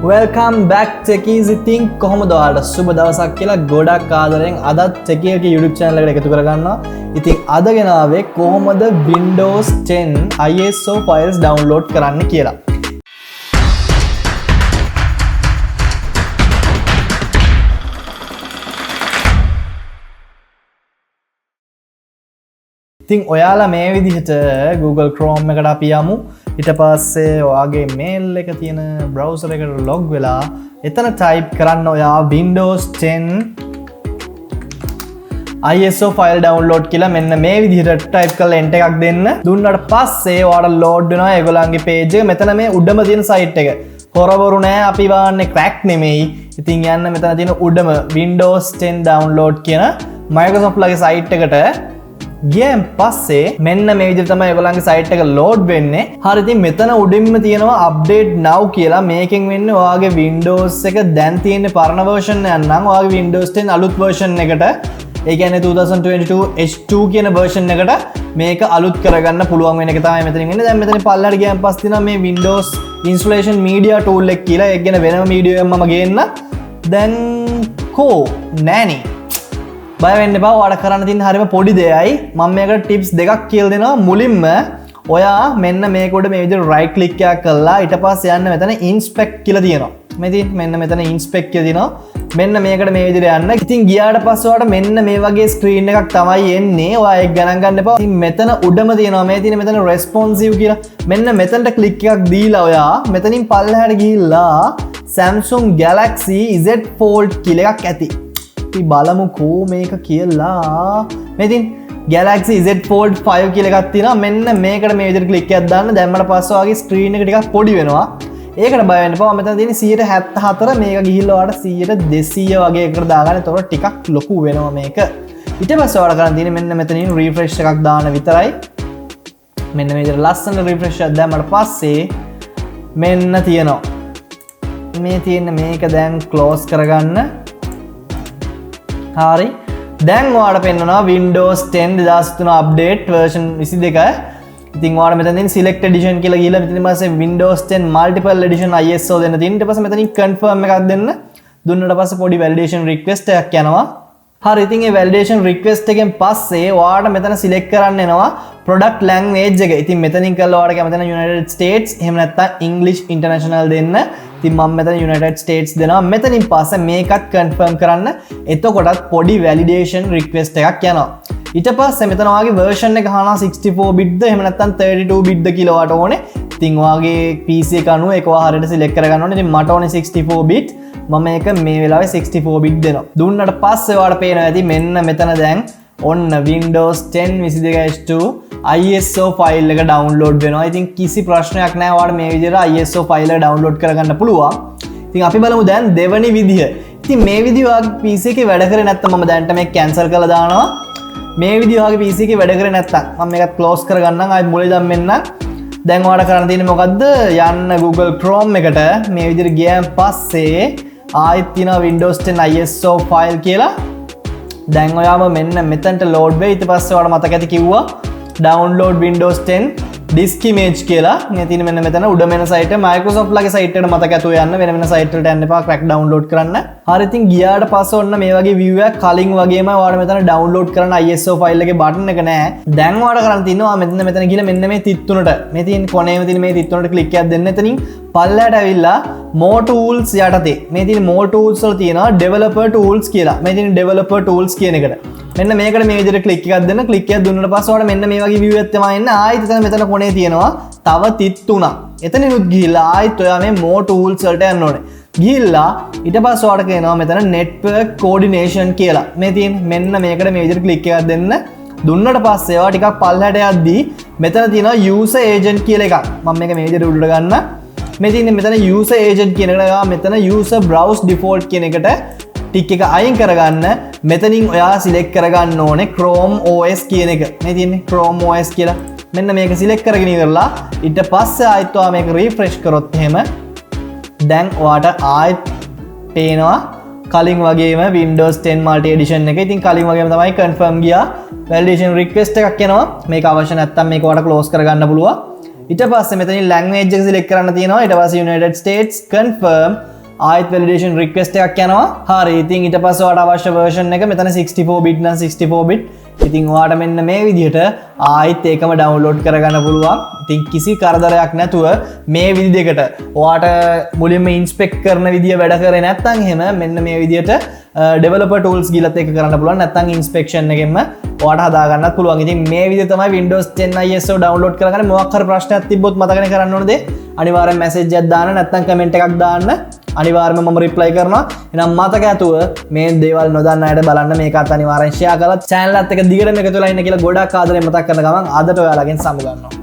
Welcome back Techies. ඉතින් කොහොමද ඔයාලට සුබ දවසක් කියලා ගොඩක් ආදරෙන් අදත් Techie එකේ YouTube channel එකට එකතු කරගන්නවා. ඉතින් අද ගෙනාවේ කොහොමද Windows 10 ISO files download කරන්න කියලා. ඉතින් ඔයාලා මේ විදිහට Google Chrome එකට අපි යමු. ඊට පස්සේ ඔයාගේ mail එක තියෙන browser එකට log වෙලා එතන type කරන්න ඔයා Windows 10 ISO file download කියලා මෙන්න මේ විදිහට type කරලා enter එකක් දෙන්න. දුන්නාට පස්සේ ඔයාලට load වෙනවා ඒගොල්ලන්ගේ page එක. මෙතන මේ උඩම තියෙන site එක. හොරවරු නෑ අපි වාන්නේ crack නෙමෙයි. ඉතින් යන්න මෙතන තියෙන උඩම Windows 10 download කියන Microsoft ලගේ site එකට ගියන් පස්සේ මෙන්න මේ විදිහට තමයි ඔයගොල්ලන්ගේ site එක load වෙන්නේ. හරි ඉතින් මෙතන උඩින්ම තියෙනවා update now කියලා. මේකෙන් වෙන්නේ ඔයාගේ Windows එක දැන් තියෙන පරණ version එක නම් ඔයාගේ Windows 10 අලුත් version එකට ඒ කියන්නේ 2022 H2 කියන version එකට මේක අලුත් කරගන්න පුළුවන් වෙන එක තමයි මෙතනින් වෙන්නේ. දැන් මෙතන පල්ලයට ගියන් පස්සේ තියෙනවා මේ Windows installation media tool එක කියලා. ඒක ගැන වෙනම වීඩියෝ එකක් මම ගේන්න. දැන් නෑනේ බය වෙන්න එපා. ඔයාලට කරන්න තියෙන හරියම පොඩි දෙයයි. මම මේකට ටිප්ස් දෙකක් කියලා දෙනවා. මුලින්ම ඔයා මෙන්න මේක උඩ මේ විදිහට right click එකක් කරලා ඊට පස්සේ යන්න මෙතන inspect කියලා තියෙනවා. මෙන්න මෙතන inspect කියලා තියෙනවා. මෙන්න මේකට මේ විදිහට යන්න. ඉතින් ගියාට පස්සේ ඔයාලට මෙන්න මේ වගේ screen එකක් තමයි එන්නේ. ඔයා ඒක ගණන් ගන්න එපා. ඉතින් මෙතන උඩම තියෙනවා මේ තියෙන මෙතන responsive කියලා. මෙන්න මෙතනට click එකක් දීලා ඔයා මෙතනින් පල්ලෙහාට ගිහිල්ලා Samsung Galaxy Z Fold කියලා එකක් ඇති. බලමුකෝ මේක කියලා. මෙතින් Galaxy Z Fold 5 කියලා එකක් තියෙනවා. මෙන්න මේකට මේ විදිහට ක්ලික් එකක් දාන්න. දැම්මට පස්සේ ඔයාගේ ස්ක්‍රීන් එක ටිකක් පොඩි වෙනවා. ඒකට බය වෙන්න එපා. මෙතන තියෙන 174 මේක ගිහිල්ලා ඔයාලට 200 වගේ එකකට දාගන්න. එතකොට ටිකක් ලොකු වෙනවා මේක. ඊට පස්සේ ඔයාලා කරන්න තියෙන්නේ මෙන්න මෙතනින් refresh එකක් දාන්න විතරයි. මෙන්න මේ විදිහට ලස්සන refresh එකක් දැම්මට පස්සේ මෙන්න තියෙනවා. මේ තියෙන මේක දැන් close කරගන්න. හරි දැන් ඔයාලට පෙන්නනවා Windows 10 2003 update version 22. ඉතින් ඔයාලට මෙතන තියෙන select edition කියලා ගිහලා මෙතන පස්සේ Windows 10 multiple edition ISO දෙන්න තියෙන. ඊට පස්සේ මෙතනින් confirm එකක් දෙන්න. දුන්නාට පස්සේ පොඩි validation request එකක් යනවා. හරි ඉතින් මේ validation request එකෙන් පස්සේ ඔයාලට මෙතන select කරන්න එනවා product language එක. ඉතින් මෙතනින් කළා ඔයාලට කැමති නම් United States එහෙම නැත්නම් English International දෙන්න. ඉතින් මම මෙතන United States දෙනවා. මෙතනින් පස්සේ මේකත් confirm කරන්න. එතකොටත් පොඩි validation request එකක් යනවා. ඊට පස්සේ මෙතන ඔයාගේ version එක අහනවා 64 bit ද එහෙම නැත්නම් 32 bit ද කියලා ඔයාලට ඕනේ. ඉතින් ඔයාගේ PC එක අනුව ඒක ඔයා හරියට select කරගන්න ඕනේ. ඉතින් මට ඕනේ 64 bit. මම ඒක මේ වෙලාවේ 64 bit දෙනවා. දුන්නාට පස්සේ ඔයාලට පේනවා ඇති මෙන්න මෙතන දැන් ඔන්න Windows 10 22H2 ISO file එක download වෙනවා. ඉතින් කිසි ප්‍රශ්නයක් නැහැ. ඔයාලට මේ විදිහට ISO file එක download කරගන්න පුළුවන්. ඉතින් අපි බලමු දැන් දෙවෙනි විදිහ. ඉතින් මේ විදිහ ඔයාගේ PC එකේ වැඩ කරේ නැත්නම් මම දැන්ට මේක cancel කරලා දානවා. මේ විදිහ ඔයාගේ PC එකේ වැඩ කරේ නැත්නම් මම මේකත් close කරගන්නම්. ආයෙත් මුලින් දැන් මෙන්න දැන් ඔයාලට කරන්න තියෙන්නේ මොකද්ද? යන්න Google Chrome එකට මේ විදිහට ගියන් පස්සේ ආයෙත් තියෙනවා Windows 10 ISO file කියලා. දැන් ඔයාම මෙන්න මෙතනට load වෙයි. ඊට පස්සේ ඔයාලට මතක ඇති කිව්වා download Windows 10 disk image කියලා. මේ තියෙන මෙන්න මෙතන උඩ මෙන site එක Microsoft ලගේ site එකට මතක ඇතුව යන්න. වෙන වෙන site වලට යන්න එපා crack download කරන්න. හරි ඉතින් ගියාට පස්සේ ඔන්න මේ වගේ view එකක් කලින් වගේම ඔයාලට මෙතන download කරන්න ISO file එකේ button එක නැහැ. දැන් ඔයාලට කරන්න තියෙනවා මෙතන ගිහලා මෙන්න මේ තිත් තුනට මේ තියෙන කොනේම තියෙන මේ තිත් තුනට click එකක් දෙන්න. එතනින් පල්ලයට ඇවිල්ලා more tools යටතේ මේ තියෙන more tools වල තියෙනවා developer tools කියලා. මේ තියෙන developer tools කියන එකට මෙන්න මේකට මේ විදිහට click එකක් දෙන්න. click එකක් දුන්නාට පස්සේ ඔයාලට මෙන්න මේ වගේ view එකක් තමයි එන්නේ. ආයෙත් මෙතන කොනේ තියෙනවා තව තිත් තුනක්. එතනිනුත් ගිහිල්ලා ආයෙත් ඔයා මේ more tools වලට යන්න ඕනේ. ගිහිල්ලා ඊට පස්සේ ඔයාලට කියනවා මෙතන network coordination කියලා. මේ තියෙන මෙන්න මේකට මේ විදිහට click එකක් දෙන්න. දුන්නට පස්සේ ඔයා ටිකක් පල්ලයට යද්දී මෙතන තියෙනවා user agent කියලා එකක්. මම මේක මේ විදිහට උඩට ගන්න. මේ තියෙන්නේ මෙතන user agent කියන එකට ඔයා මෙතන user browse default කියන එකට ටික් එක අයින් කරගන්න. මෙතනින් ඔයා select කරගන්න ඕනේ Chrome OS කියන එක. මේ තියෙන්නේ Chrome OS කියලා. මෙන්න මේක select කරගෙන ඉවරලා ඊට පස්සේ ආයෙත් ඔයා මේක refresh කරොත් එහෙම දැන් ඔයාට ආයෙත් පේනවා කලින් වගේම Windows 10 multi edition එක. ඉතින් කලින් වගේම තමයි confirm ගියා. validation request එකක් එනවා. මේක අවශ්‍ය නැත්නම් මේක ඔයාලට close කරගන්න පුළුවන්. ඊට පස්සේ මෙතනින් language එක select කරන්න තියෙනවා. ඊට පස්සේ United States confirm ආයෙත් validation request එකක් යනවා. හරි. ඉතින් ඊට පස්සේ ඔයාලට අවශ්‍ය version එක මෙතන 64 bit නම් 64 bit. ඉතින් ඔයාලට මෙන්න මේ විදිහට ආයෙත් ඒකම download කරගන්න පුළුවන්. ඉතින් කිසි කරදරයක් නැතුව මේ විදි දෙකට ඔයාලට මුලින්ම inspect කරන විදිය වැඩ කරේ නැත්නම් එහෙම මෙන්න මේ විදිහට developer tools ගිලත් එක කරන්න පුළුවන්. නැත්නම් inspection එකෙන්ම ඔයාලට හදා ගන්නත් පුළුවන්. ඉතින් මේ විදිහ තමයි Windows 10 ISO download කරගන්න. මොකක් හරි ප්‍රශ්නයක් තිබ්බොත් මතකනේ කරන්න ඕන දේ. අනිවාර්යෙන් message එකක් දාන්න නැත්නම් comment එකක් දාන්න. අනිවාර්යයෙන්ම මම reply කරනවා. එහෙනම් මතක ඇතුව මේ දේවල් නොදන්න අයට බලන්න මේකත් අනිවාර්යෙන් share කරලා channel එකත් එක දිගටම එකතු වෙලා ඉන්න කියලා ගොඩක් ආදරෙන් මතක් කරන ගමන් අදට ඔයාලගෙන් සමු ගන්නවා.